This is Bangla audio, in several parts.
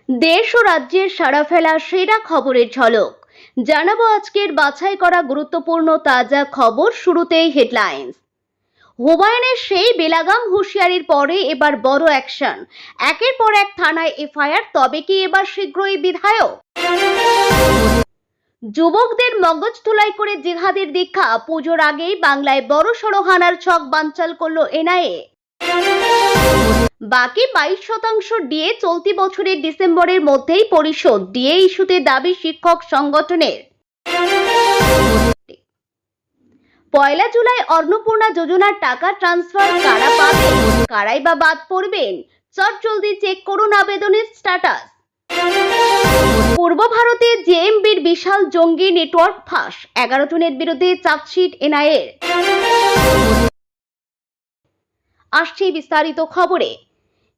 দেশ ও রাজ্যের সাড়া ফেলা সেরা খবরের ঝলক জানাবো আজকের বাছাই করা গুরুত্বপূর্ণ তাজা খবর। শুরুতেই হেডলাইন্স। হুমায়ুনের সেই বেলাগাম হুঁশিয়ারির পরে এবার বড় অ্যাকশন। একের পর এক থানায় এফআইআর। তবে কি এবার শীঘ্রই বিধায়ক? যুবকদের মগজ ধুলাই করে জিহাদের দীক্ষা। পুজোর আগেই বাংলায় বড়সড় হানার ছক বানচাল করলো এনআইএ। বাকি 22% ডিএ চলতি বছরের ডিসেম্বরের মধ্যেই পরিশোধ। ডিএ ইস্যুতে দাবি শিক্ষক সংগঠনের। পয়লা জুলাই অন্নপূর্ণা যোজনার টাকা ট্রান্সফার কারা পাবেন, কারাই বা বাদ পড়বেন? চটজলদি চেক করুন আবেদনের স্ট্যাটাস। পূর্ব ভারতে জেএমবির বিশাল জঙ্গি নেটওয়ার্ক ফাঁস। 11 জনের বিরুদ্ধে চার্জশিট এনআইএর। আসছে বিস্তারিত খবরে।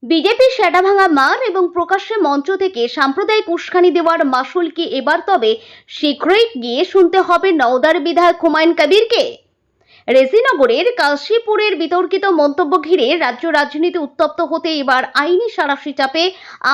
বিজেপি সেটাভাঙা মার এবং প্রকাশ্যে মঞ্চ থেকে সাম্প্রদায়িক উস্কানি দেওয়ার মাসুল কি এবার তবে শীঘ্রই গিয়ে শুনতে হবে নওদার বিধায়ক হুমায়ুন কবিরকে? রেজিনগরের কাশীপুরের বিতর্কিত মন্তব্য ঘিরে রাজ্য রাজনীতি উত্তপ্ত হতে এবার আইনি সারাশি চাপে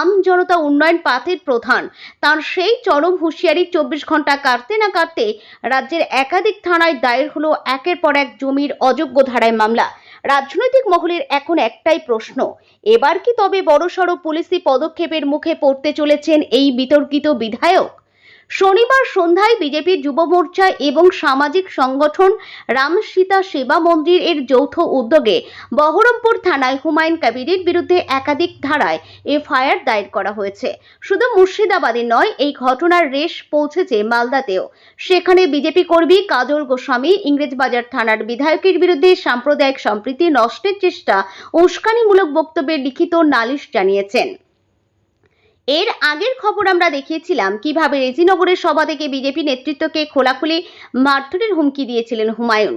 আম জনতা উন্নয়ন পার্টির প্রধান। তার সেই চরম হুঁশিয়ারি 24 ঘন্টা কাটতে না কাটতে রাজ্যের একাধিক থানায় দায়ের হলো একের পর এক জমির অযোগ্য ধারায় মামলা। রাজনৈতিক মহলের এখন একটাই প্রশ্ন, এবার কি তবে বড়সড় পুলিশি পদক্ষেপের মুখে পড়তে চলেছেন এই বিতর্কিত বিধায়ক? শনিবার সন্ধ্যায় বিজেপির যুব মোর্চা এবং সামাজিক সংগঠন রাম সীতা সেবা মন্দির এর যৌথ উদ্যোগে বহরমপুর থানায় হুমায়ুন কবিরের বিরুদ্ধে একাধিক ধারায় এফআইআর দায়ের করা হয়েছে। শুধু মুর্শিদাবাদে নয়, এই ঘটনার রেশ পৌঁছেছে মালদাতেও। সেখানে বিজেপি কর্মী কাজল গোস্বামী ইংরেজবাজার থানার বিধায়কের বিরুদ্ধে সাম্প্রদায়িক সম্প্রীতি নষ্টের চেষ্টা, উস্কানিমূলক বক্তব্যের লিখিত নালিশ জানিয়েছেন। এর আগের খবর আমরা দেখিয়েছিলাম কিভাবে রেজিনগরের সভা থেকে বিজেপি নেতৃত্বকে খোলাখুলি মারধরের হুমকি দিয়েছিলেন হুমায়ুন।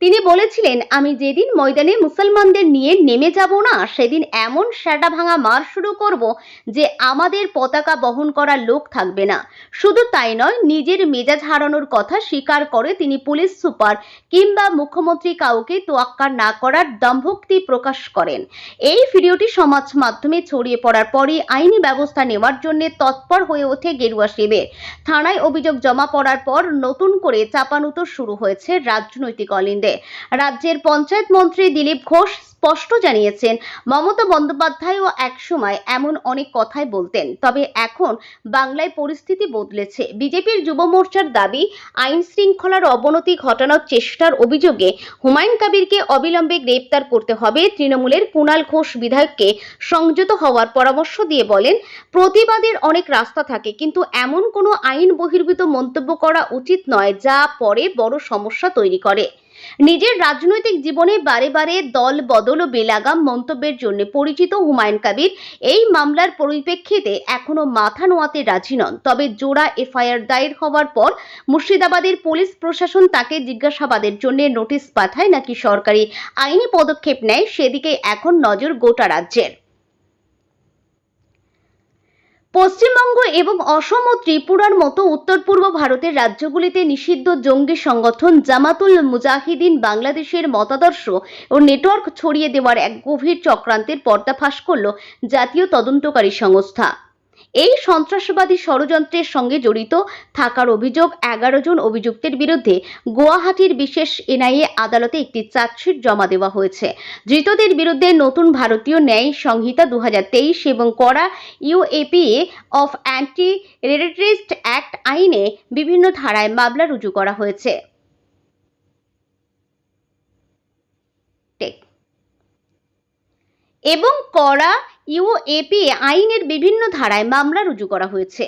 তিনি বলেছিলেন, আমি যেদিন ময়দানে মুসলমানদের নিয়ে নেমে যাব না, সেদিন এমন সেটা ভাঙা মার শুরু করব যে আমাদের পতাকা বহন করার লোক থাকবে না। শুধু তাই নয়, নিজের মেজাজ হারানোর কথা স্বীকার করে তিনি পুলিশ সুপার কিংবা মুখ্যমন্ত্রী কাউকে তোয়াক্কা না করার দম্ভোক্তি প্রকাশ করেন। এই ভিডিওটি সমাজ মাধ্যমে ছড়িয়ে পড়ার পরই আইনি ব্যবস্থা নেওয়ার জন্য তৎপর হয়ে ওঠে গেরুয়া শিবির। থানায় অভিযোগ জমা পড়ার পর নতুন করে চাপানুতোর শুরু হয়েছে রাজনৈতিক অলিন্দে। রাজ্যের পঞ্চায়েত মন্ত্রী দিলীপ ঘোষ স্পষ্ট জানিয়েছেন, মমতা বন্দ্যোপাধ্যায়ও একসময় এমন অনেক কথাই বলতেন, তবে এখন বাংলায় পরিস্থিতি বদলেছে। বিজেপির যুব মোর্চার দাবি, আইন শৃঙ্খলার অবনতি ঘটানোর চেষ্টার অভিযোগে হুমায়ুন কবিরকে অবিলম্বে গ্রেপ্তার করতে হবে। তৃণমূলের কুণাল ঘোষ বিধায়ককে সংযত হওয়ার পরামর্শ দিয়ে বলেন, প্রতিবাদের অনেক রাস্তা থাকে, কিন্তু এমন কোনো আইন বহির্ভূত মন্তব্য করা উচিত নয় যা পরে বড় সমস্যা তৈরি করে। নিজের রাজনৈতিক জীবনে বারে বারে দল বদল ও বেলাগাম মন্তব্যের জন্য পরিচিত হুমায়ুন কবির এই মামলার পরিপ্রেক্ষিতে এখনো মাথা নোয়াতে রাজি নন। তবে জোড়া এফআইআর দায়ের হওয়ার পর মুর্শিদাবাদের পুলিশ প্রশাসন তাকে জিজ্ঞাসাবাদের জন্য নোটিশ পাঠায় নাকি সরকারি আইনি পদক্ষেপ নেয়, সেদিকে এখন নজর গোটা রাজ্যের। পশ্চিমবঙ্গ এবং অসম ও ত্রিপুরার মতো উত্তর পূর্ব ভারতের রাজ্যগুলিতে নিষিদ্ধ জঙ্গি সংগঠন জামাতুল মুজাহিদিন বাংলাদেশের মতাদর্শ ও নেটওয়ার্ক ছড়িয়ে দেওয়ার এক গভীর চক্রান্তের পর্দাফাশ করল জাতীয় তদন্তকারী সংস্থা। এই সন্ত্রাসবাদী ষড়যন্ত্রের সঙ্গে জড়িত থাকার অভিযোগ 11 জন অভিযুক্তের বিরুদ্ধে গুয়াহাটির বিশেষ এনআইএ আদালতে একটি চার্জশিট জমা দেওয়া হয়েছে। ধৃতদের বিরুদ্ধে নতুন ভারতীয় ন্যায় সংহিতা 2023 এবং করা UAPA of anti terrorist act আইনে বিভিন্ন ধারায় মামলা রুজু করা হয়েছে এবং করা ইউএপিএ আইনের বিভিন্ন ধারায় মামলা রুজু করা হয়েছে।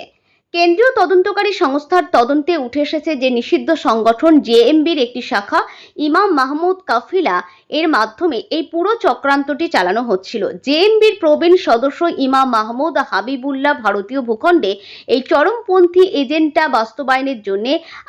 কেন্দ্রীয় তদন্তকারী সংস্থার তদন্তে উঠে এসেছে যে নিষিদ্ধ সংগঠন জেএমবির একটি শাখা ইমাম মাহমুদ কাফিলা এর মাধ্যমে এই পুরো চক্রান্তটি চালানো হচ্ছিল। জেএমবির প্রবীণ সদস্য ইমাম মাহমুদ হাবিবুল্লাহ ভারতীয় ভূখণ্ডে এই চরমপন্থী এজেন্ডা বাস্তবায়নের জন্য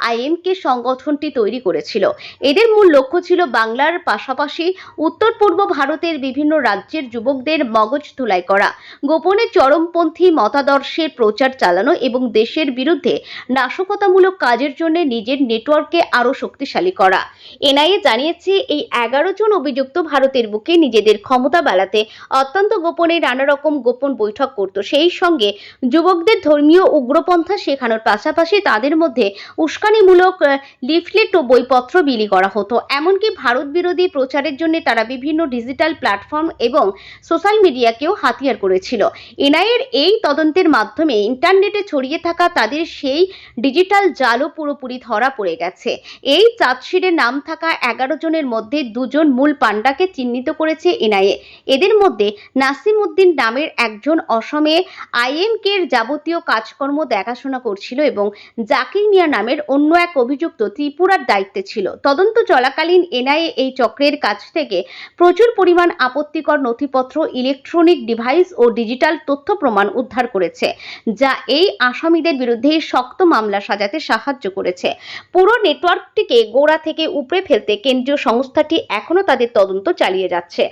আইএমকে সংগঠনটি তৈরি করেছিল। এদের মূল লক্ষ্য ছিল বাংলার পাশাপাশি উত্তর পূর্ব ভারতের বিভিন্ন রাজ্যের যুবকদের মগজ ধুলাই করা, গোপনে চরমপন্থী মতাদর্শের প্রচার চালানো এবং দেশের বিরুদ্ধে নাশকতামূলক কাজের জন্য নিজের নেটওয়ার্ককে আরও শক্তিশালী করা। এনআইএ জানিয়েছে, এই 11 জন অভিযুক্ত ভারতের বুকে নিজেদের ক্ষমতা বাড়াতে অত্যন্ত গোপনে নানা রকম গোপন বৈঠক করত। সেই সঙ্গে যুবকদের ধর্মীয় উগ্রপন্থা শেখানোর পাশাপাশি তাদের মধ্যে উস্কানিমূলক লিফলেট ও বইপত্র বিলি করা হতো। এমনকি ভারত বিরোধী প্রচারের জন্য তারা বিভিন্ন ডিজিটাল প্ল্যাটফর্ম এবং সোশ্যাল মিডিয়াকেও হাতিয়ার করেছিল। এনআইএর এই তদন্তের মাধ্যমে ইন্টারনেটে ছড়িয়ে থাকা তাদের সেই ডিজিটাল জালও পুরোপুরি ধরা পড়ে গেছে। এই চার্জশিটে নাম থাকা 11 জনের মধ্যে 2 জন মূল পাণ্ডাকে চিহ্নিত করেছে এনআইএ। এদের মধ্যে নাসিম উদ্দিন নামের একজন অসমে আইএমকের যাবতীয় কাজকর্ম দেখাশোনা করছিল এবং জাকির মিয়া নামের অন্য এক অভিযুক্ত ত্রিপুরার দায়িত্বে ছিল। তদন্ত চলাকালীন এনআইএ এই চক্রের কাছ থেকে প্রচুর পরিমাণ আপত্তিকর নথিপত্র, ইলেকট্রনিক ডিভাইস ও ডিজিটাল তথ্য প্রমাণ উদ্ধার করেছে, যা এই আসামিদের বিরুদ্ধে শক্ত মামলা সাজাতে সাহায্য করেছে। পুরো নেটওয়ার্কটিকে গোড়া থেকে উপড়ে ফেলতে কেন্দ্রীয় সংস্থাটি এখনো তাদের তদন্ত চালিয়ে যাচ্ছে।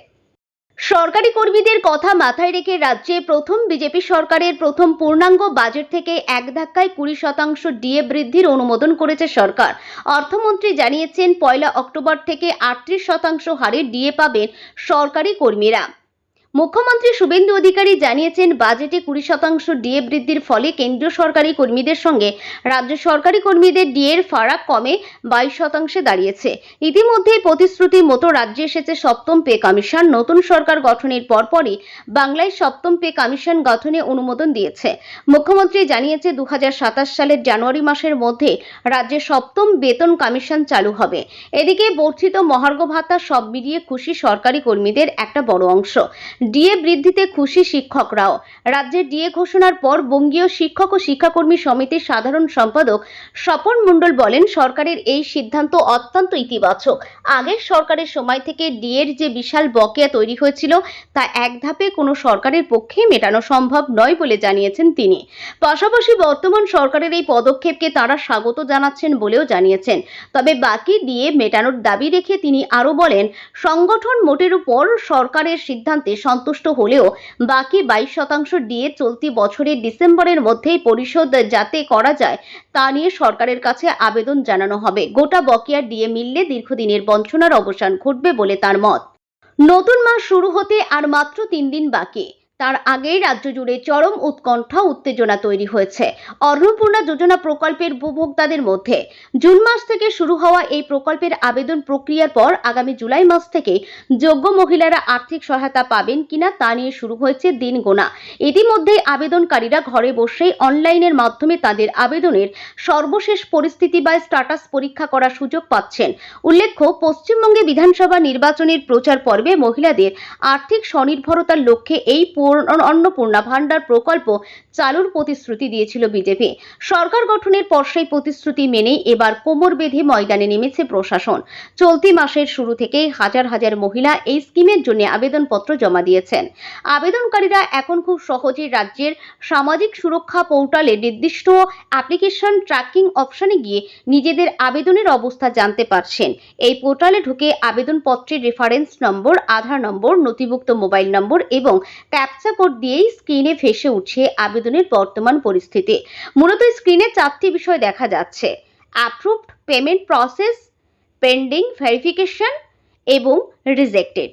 সরকারি কর্মীদের কথা মাথায় রেখে রাজ্যে প্রথম বিজেপি সরকারের প্রথম পূর্ণাঙ্গ বাজেট থেকে এক ধাক্কায় 20% ডিএ বৃদ্ধির অনুমোদন করেছে সরকার। অর্থমন্ত্রী জানিয়েছেন, 1 অক্টোবর থেকে 38% হারে ডিএ পাবেন সরকারি কর্মীরা। মুখ্যমন্ত্রী শুভেন্দু অধিকারী জানিয়েছেন, বাজেটে 20% ডিএ বৃদ্ধির ফলে কেন্দ্রীয় সরকারি কর্মীদের সঙ্গে রাজ্য সরকারি কর্মীদের ডিএর ফারাক কমে 22% দাঁড়িয়েছে। ইতিমধ্যে প্রতিশ্রুতি মতো রাজ্যে এসেছে সপ্তম পে কমিশন। নতুন সরকার গঠনের পরপরই বাংলায় সপ্তম পে কমিশন গঠনে অনুমোদন দিয়েছে। মুখ্যমন্ত্রী জানিয়েছে, 2027 সালের জানুয়ারি মাসের মধ্যে রাজ্যে সপ্তম বেতন কমিশন চালু হবে। এদিকে বর্ধিত মহার্ঘ ভাতা সব মিলিয়ে খুশি সরকারি কর্মীদের একটা বড় অংশ। ডিএ বৃদ্ধিতে খুশি শিক্ষকরাও। রাজ্যে ডিএ ঘোষণার পর বঙ্গীয় শিক্ষক ও শিক্ষাকর্মী সমিতির সাধারণ সম্পাদক স্বপন মণ্ডল বলেন, সরকারের এই সিদ্ধান্ত অত্যন্ত ইতিবাচক। আগের সরকারের সময় থেকে ডিএর যে বিশাল বকেয়া তৈরি হয়েছিল তা এক ধাপে কোনো সরকারের পক্ষে মেটানো সম্ভব নয় বলে জানিয়েছেন তিনি। পাশাপাশি বর্তমান সরকারের এই পদক্ষেপকে তারা স্বাগত জানাচ্ছেন বলেও জানিয়েছেন। তবে বাকি ডিএ মেটানোর দাবি রেখে তিনি আরও বলেন, সংগঠন মোটের উপর সরকারের সিদ্ধান্তে সন্তুষ্ট হলেও বাকি 22% ডিএ চলতি বছরের ডিসেম্বরের মধ্যেই পরিশোধ যাতে করা যায় তা নিয়ে সরকারের কাছে আবেদন জানানো হবে। গোটা বকেয়া ডিএ মিললে দীর্ঘদিনের বঞ্চনার অবসান ঘটবে বলে তার মত। নতুন মাস শুরু হতে আর মাত্র 3 দিন বাকি। তার আগেই রাজ্য জুড়ে চরম উৎকণ্ঠা উত্তেজনা তৈরি হয়েছে অন্নপূর্ণা যোজনা প্রকল্পের উপভোক্তাদের মধ্যে। জুন মাস থেকে শুরু হওয়া এই প্রকল্পের আবেদন প্রক্রিয়ার পর আগামী জুলাই মাস থেকে যোগ্য মহিলারা আর্থিক সহায়তা পাবেন কিনা তা নিয়ে শুরু হয়েছে দিন গোনা। ইতিমধ্যেই আবেদনকারীরা ঘরে বসেই অনলাইনের মাধ্যমে তাদের আবেদনের সর্বশেষ পরিস্থিতি বা স্ট্যাটাস পরীক্ষা করার সুযোগ পাচ্ছেন। উল্লেখ্য, পশ্চিমবঙ্গে বিধানসভা নির্বাচনের প্রচার পর্বে মহিলাদের আর্থিক স্বনির্ভরতার লক্ষ্যে এই অন্নপূর্ণা ভান্ডার প্রকল্প চালুর প্রতিশ্রুতি দিয়েছিল বিজেপি। সরকার গঠনের পর সেই প্রতিশ্রুতি মেনেই এবার কোমর বেঁধে ময়দানে নেমেছে প্রশাসন। চলতি মাসের শুরু থেকেই হাজার হাজার মহিলা এই স্কিমের জন্য আবেদনপত্র জমা দিয়েছেন। আবেদনকারীরা এখন খুব সহজেই রাজ্যের সামাজিক সুরক্ষা পোর্টালে নির্দিষ্ট অ্যাপ্লিকেশন ট্র্যাকিং অপশনে গিয়ে নিজেদের আবেদনের অবস্থা জানতে পারছেন। এই পোর্টালে ঢুকে আবেদনপত্রের রেফারেন্স নম্বর, আধার নম্বর, নথিভুক্ত মোবাইল নম্বর এবং ক্যাপচা কোড দিয়েই স্ক্রিনে ভেসে উঠছে আবেদনের বর্তমান পরিস্থিতি। মূলত স্ক্রিনে 4টি বিষয় দেখা যাচ্ছে: approved, payment process, pending, verification এবং রিজেক্টেড।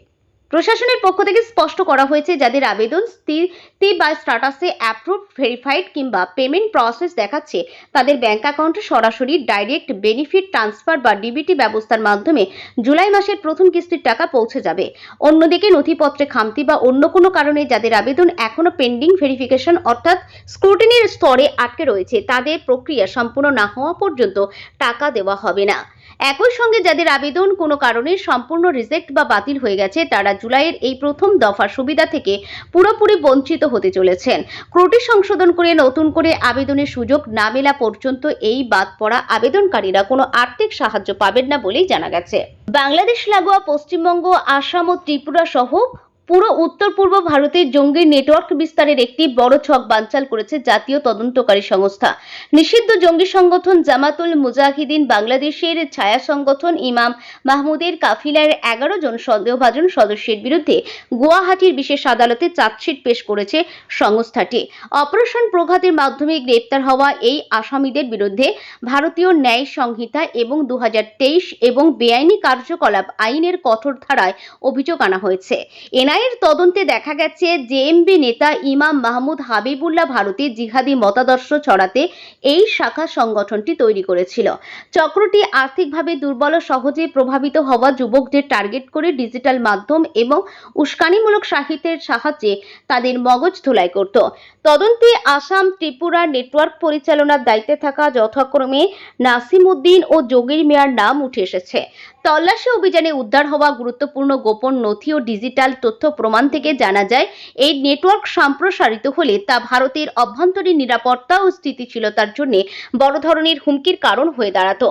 প্রশাসনের পক্ষ থেকে স্পষ্ট করা হয়েছে, যাদের আবেদন স্থিতি বা স্ট্যাটাসে অ্যাপ্রুভড, ভেরিফাইড কিংবা পেমেন্ট প্রসেস দেখাচ্ছে তাদের ব্যাংক অ্যাকাউন্টে সরাসরি ডাইরেক্ট বেনিফিট ট্রান্সফার বা ডিবিটি ব্যবস্থার মাধ্যমে জুলাই মাসের প্রথম কিস্তির টাকা পৌঁছে যাবে। অন্যদিকে নথিপত্রে খামতি বা অন্য কোনো কারণে যাদের আবেদন এখনো পেন্ডিং ভেরিফিকেশন অর্থাৎ স্ক্রুটিনির স্তরে আটকে রয়েছে, তাদের প্রক্রিয়া সম্পূর্ণ না হওয়া পর্যন্ত টাকা দেওয়া হবে না। একই সঙ্গে যাদের আবেদন কোনো কারণে সম্পূর্ণ রিজেক্ট বা বাতিল হয়ে গেছে, তারা জুলাইয়ের এই প্রথম দফার সুবিধা থেকে পুরোপুরি বঞ্চিত হতে চলেছেন। ত্রুটি সংশোধন করে নতুন করে আবেদনের সুযোগ না মেলা পর্যন্ত এই বাদ পড়া আবেদনকারীরা কোনো আর্থিক সাহায্য পাবেন না বলেই জানা গেছে। বাংলাদেশ লাগোয়া পশ্চিমবঙ্গ, আসাম ও ত্রিপুরা সহ পুরো উত্তর পূর্ব ভারতে জঙ্গি নেটওয়ার্ক বিস্তারের একটি বড় ছক বানচাল করেছে জাতীয় তদন্তকারী সংস্থা। নিষিদ্ধ জঙ্গি সংগঠন জামাতুল মুজাহিদিন বাংলাদেশের ছায়া সংগঠন ইমাম মাহমুদের কাফিলার 11 জন সন্দেহভাজন সদস্যের বিরুদ্ধে গুয়াহাটির বিশেষ আদালতে চার্জশিট পেশ করেছে সংস্থাটি। অপারেশন প্রভাতের মাধ্যমে গ্রেপ্তার হওয়া এই আসামিদের বিরুদ্ধে ভারতীয় ন্যায় সংহিতা এবং 2023 এবং বেআইনি কার্যকলাপ আইনের কঠোর ধারায় অভিযোগ আনা হয়েছে। এনআইএর তদন্তে দেখা গেছে জেএমবি নেতা ইমাম মাহমুদ হাবিবুল্লাহ ভারতে জিহাদি মতাদর্শ ছড়াতে এই শাখা সংগঠনটি তৈরি করেছিল। চক্রটি আর্থিকভাবে দুর্বল ও সহজে প্রভাবিত হওয়া যুবকদের টার্গেট করে ডিজিটাল মাধ্যম এবং উস্কানিমূলক সাহিত্যের সাহায্যে তাদের মগজ ধোলাই করত। তদন্তে আসাম, ত্রিপুরা নেটওয়ার্ক পরিচালনার দায়িত্বে থাকা যথাক্রমে নাসিম উদ্দিন ও যোগীর মিয়ার নাম উঠে এসেছে। তল্লাশি অভিযানে উদ্ধার হওয়া গুরুত্বপূর্ণ গোপন নথি ও ডিজিটাল তথ্য প্রমাণ থেকে জানা যায় এই নেটওয়ার্ক সম্প্রসারিত হলে তা ভারতের অভ্যন্তরীণ নিরাপত্তা ও স্থিতিশীলতার জন্য বড় ধরনের হুমকির কারণ হয়ে দাঁড়াতো।